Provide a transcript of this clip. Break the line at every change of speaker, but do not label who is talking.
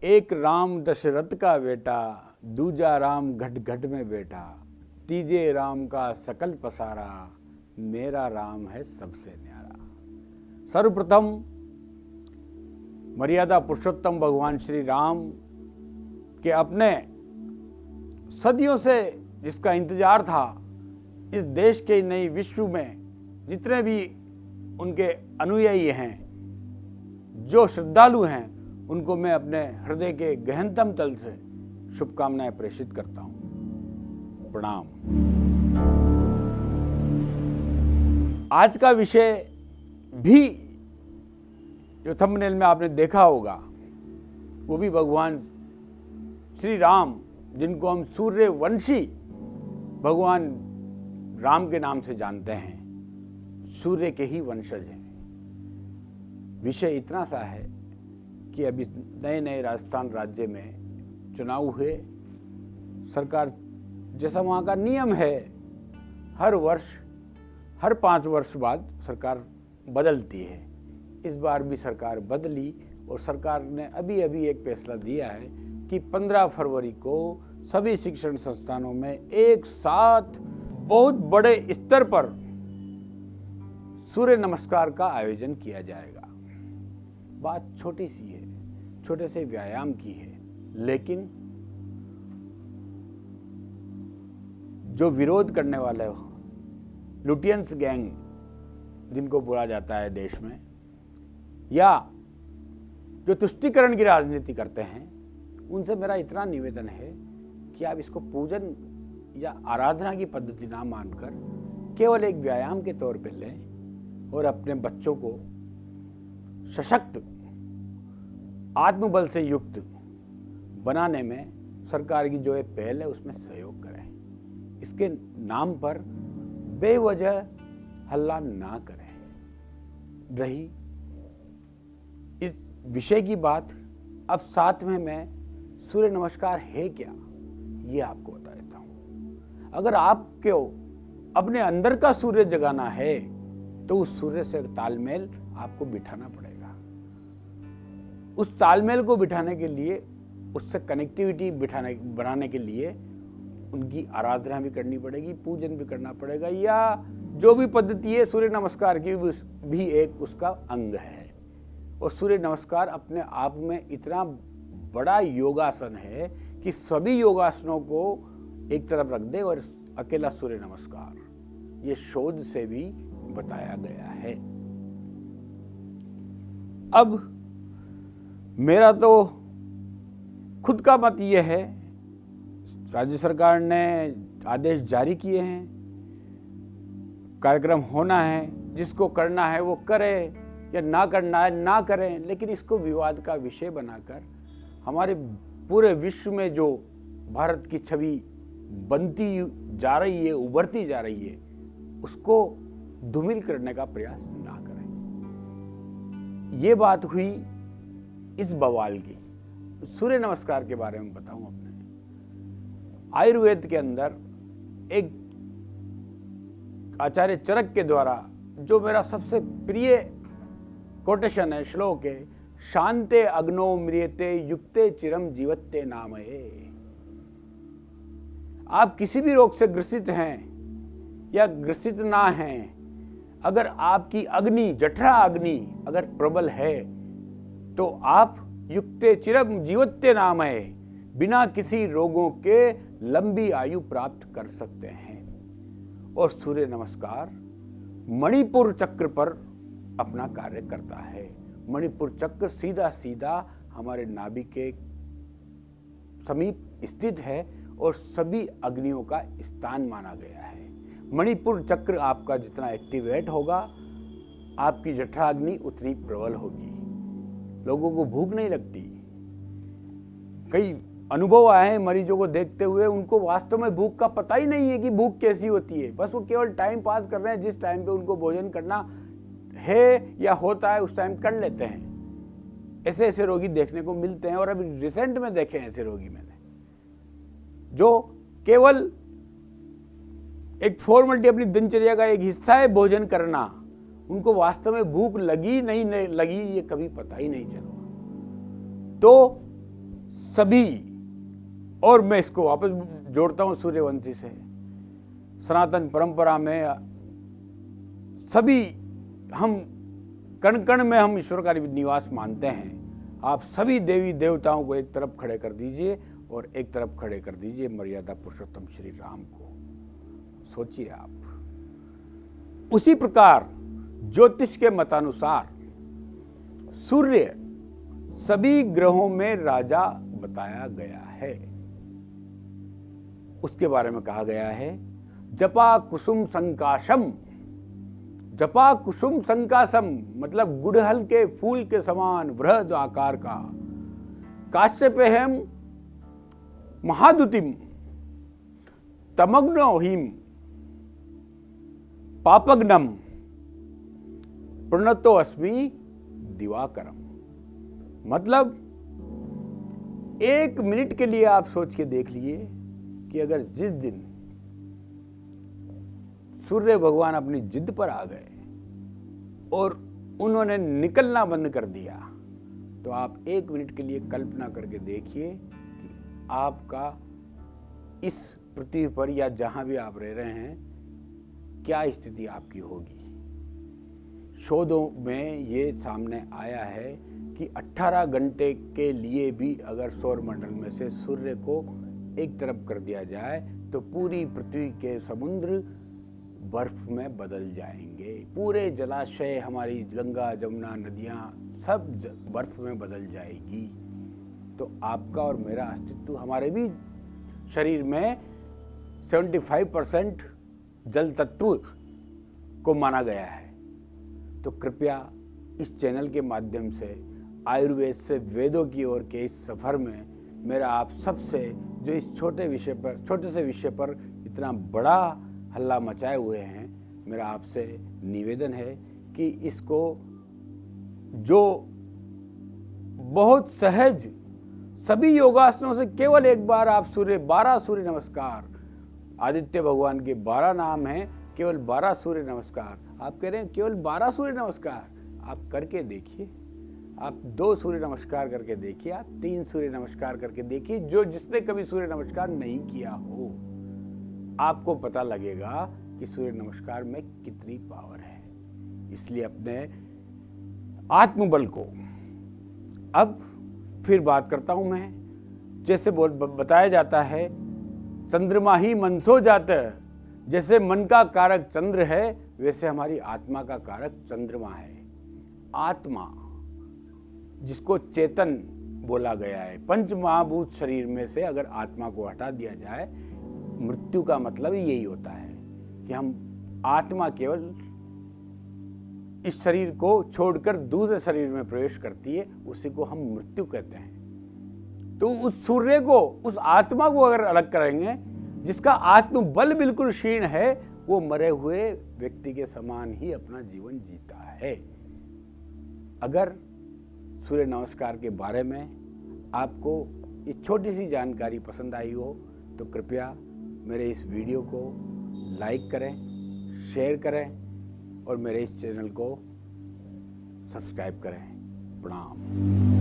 एक राम दशरथ का बेटा, दूजा राम घट घट में बैठा, तीजे राम का सकल पसारा, मेरा राम है सबसे न्यारा। सर्वप्रथम मर्यादा पुरुषोत्तम भगवान श्री राम के अपने सदियों से जिसका इंतजार था, इस देश के नई विश्व में जितने भी उनके अनुयायी हैं, जो श्रद्धालु हैं, उनको मैं अपने हृदय के गहनतम तल से शुभकामनाएं प्रेषित करता हूं। प्रणाम। आज का विषय भी जो थंबनेल में आपने देखा होगा, वो भी भगवान श्री राम, जिनको हम सूर्यवंशी भगवान राम के नाम से जानते हैं, सूर्य के ही वंशज हैं। विषय इतना सा है कि अभी नए नए राजस्थान राज्य में चुनाव हुए। सरकार, जैसा वहाँ का नियम है, हर वर्ष, हर 5 वर्ष बाद सरकार बदलती है। इस बार भी सरकार बदली और सरकार ने अभी अभी एक फैसला दिया है कि 15 फरवरी को सभी शिक्षण संस्थानों में एक साथ बहुत बड़े स्तर पर सूर्य नमस्कार का आयोजन किया जाएगा। बात छोटी सी है, छोटे से व्यायाम की है, लेकिन जो विरोध करने वाले लुटियंस गैंग जिनको बोला जाता है देश में, या जो तुष्टीकरण की राजनीति करते हैं, उनसे मेरा इतना निवेदन है कि आप इसको पूजन या आराधना की पद्धति ना मानकर केवल एक व्यायाम के तौर पे लें और अपने बच्चों को सशक्त, आत्मबल से युक्त बनाने में सरकार की जो एक पहल है उसमें सहयोग करें। इसके नाम पर बेवजह हल्ला ना करें। रही इस विषय की बात, अब साथ में मैं सूर्य नमस्कार है क्या, ये आपको बता देता हूं। अगर आपको अपने अंदर का सूर्य जगाना है तो उस सूर्य से तालमेल आपको बिठाना पड़ेगा। उस तालमेल को बिठाने के लिए, उससे कनेक्टिविटी बनाने के लिए उनकी आराधना भी करनी पड़ेगी, पूजन भी करना पड़ेगा, या जो भी पद्धति है सूर्य नमस्कार की भी एक उसका अंग है। और सूर्य नमस्कार अपने आप में इतना बड़ा योगासन है कि सभी योगासनों को एक तरफ रख दे और अकेला सूर्य नमस्कार, ये शोध से भी बताया गया है। अब मेरा तो खुद का मत ये है, राज्य सरकार ने आदेश जारी किए हैं, कार्यक्रम होना है, जिसको करना है वो करे, या ना करना है ना करें, लेकिन इसको विवाद का विषय बनाकर हमारे पूरे विश्व में जो भारत की छवि बनती जा रही है, उभरती जा रही है, उसको धूमिल करने का प्रयास ना करें। ये बात हुई इस बवाल की। सूर्य नमस्कार के बारे में बताऊं अपने, आयुर्वेद के अंदर एक आचार्य चरक के द्वारा जो मेरा सबसे प्रिय कोटेशन है, श्लोक है, शांते अग्नो म्रियते युक्ते चिरम जीवत्ते नामये। आप किसी भी रोग से ग्रसित हैं या ग्रसित ना हैं, अगर आपकी अग्नि, जठरा अग्नि अगर प्रबल है, तो आप युक्ते चिरम जीवत्ते नामये, बिना किसी रोगों के लंबी आयु प्राप्त कर सकते हैं। और सूर्य नमस्कार मणिपुर चक्र पर अपना कार्य करता है। मणिपुर चक्र सीधा सीधा हमारे नाभि के समीप स्थित है और सभी अग्नियों का स्थान माना गया है। मणिपुर चक्र आपका जितना एक्टिवेट होगा, आपकी जठराग्नि उतनी प्रबल होगी। लोगों को भूख नहीं लगती। कई अनुभव आए हैं मरीजों को देखते हुए, उनको वास्तव में भूख का पता ही नहीं है कि भूख कैसी होती है। बस वो केवल टाइम पास कर रहे हैं, जिस टाइम पे उनको भोजन करना है या होता है उस टाइम कर लेते हैं। ऐसे ऐसे रोगी देखने को मिलते हैं, और अभी रिसेंट में देखे हैं ऐसे रोगी मैंने, जो केवल एक फॉर्मेलिटी, अपनी दिनचर्या का एक हिस्सा है भोजन करना, उनको वास्तव में भूख लगी नहीं लगी ये कभी पता ही नहीं चला। तो सभी, और मैं इसको वापस जोड़ता हूं सूर्यवंशी से, सनातन परंपरा में सभी हम कण कण में हम ईश्वर का निवास मानते हैं। आप सभी देवी देवताओं को एक तरफ खड़े कर दीजिए और एक तरफ खड़े कर दीजिए मर्यादा पुरुषोत्तम श्री राम को। सोचिए आप। उसी प्रकार ज्योतिष के मतानुसार सूर्य सभी ग्रहों में राजा बताया गया है। उसके बारे में कहा गया है जपा कुसुम संकाशम। जपा कुसुम संकाशम मतलब गुड़हल के फूल के समान वृहद आकार का। काश्यपेहम महादुतिम तमग्नो हिम पापग्नम प्रणतो अस्मि दिवाकरम। मतलब 1 मिनट के लिए आप सोच के देख लिए कि अगर जिस दिन सूर्य भगवान अपनी जिद पर आ गए और उन्होंने निकलना बंद कर दिया, तो आप 1 मिनट के लिए कल्पना करके देखिए कि आपका इस पृथ्वी पर या जहां भी आप रह रहे हैं क्या स्थिति आपकी होगी। शोधों में ये सामने आया है कि 18 घंटे के लिए भी अगर सौर मंडल में से सूर्य को एक तरफ कर दिया जाए तो पूरी पृथ्वी के समुद्र बर्फ में बदल जाएंगे। पूरे जलाशय, हमारी गंगा जमुना नदियां सब बर्फ में बदल जाएगी। तो आपका और मेरा अस्तित्व, हमारे भी शरीर में 75% जल तत्व को माना गया है। तो कृपया इस चैनल के माध्यम से आयुर्वेद से वेदों की ओर के इस सफर में मेरा आप सबसे, जो इस छोटे से विषय पर इतना बड़ा हल्ला मचाए हुए हैं, मेरा आपसे निवेदन है कि इसको जो बहुत सहज सभी योगासनों से केवल एक बार आप 12 सूर्य नमस्कार, आदित्य भगवान के 12 नाम हैं, केवल 12 सूर्य नमस्कार। आप कह रहे हैं केवल 12 सूर्य नमस्कार, आप करके देखिए। आप 2 सूर्य नमस्कार करके देखिए, आप 3 सूर्य नमस्कार करके देखिए। जो जिसने कभी सूर्य नमस्कार नहीं किया हो, आपको पता लगेगा कि सूर्य नमस्कार में कितनी पावर है। इसलिए अपने आत्मबल को, अब फिर बात करता हूं मैं, जैसे बताया जाता है चंद्रमा ही मनसो जाता है। जैसे मन का कारक चंद्र है, वैसे हमारी आत्मा का कारक चंद्रमा है। आत्मा जिसको चेतन बोला गया है, पंच महाभूत शरीर में से अगर आत्मा को हटा दिया जाए, मृत्यु का मतलब ही यही होता है कि हम आत्मा केवल इस शरीर को छोड़कर दूसरे शरीर में प्रवेश करती है, उसी को हम मृत्यु कहते हैं। तो उस सूर्य को, उस आत्मा को अगर अलग करेंगे, जिसका आत्मबल बिल्कुल क्षीण है, वो मरे हुए व्यक्ति के समान ही अपना जीवन जीता है। अगर सूर्य नमस्कार के बारे में आपको ये छोटी सी जानकारी पसंद आई हो तो कृपया मेरे इस वीडियो को लाइक करें, शेयर करें और मेरे इस चैनल को सब्सक्राइब करें। प्रणाम।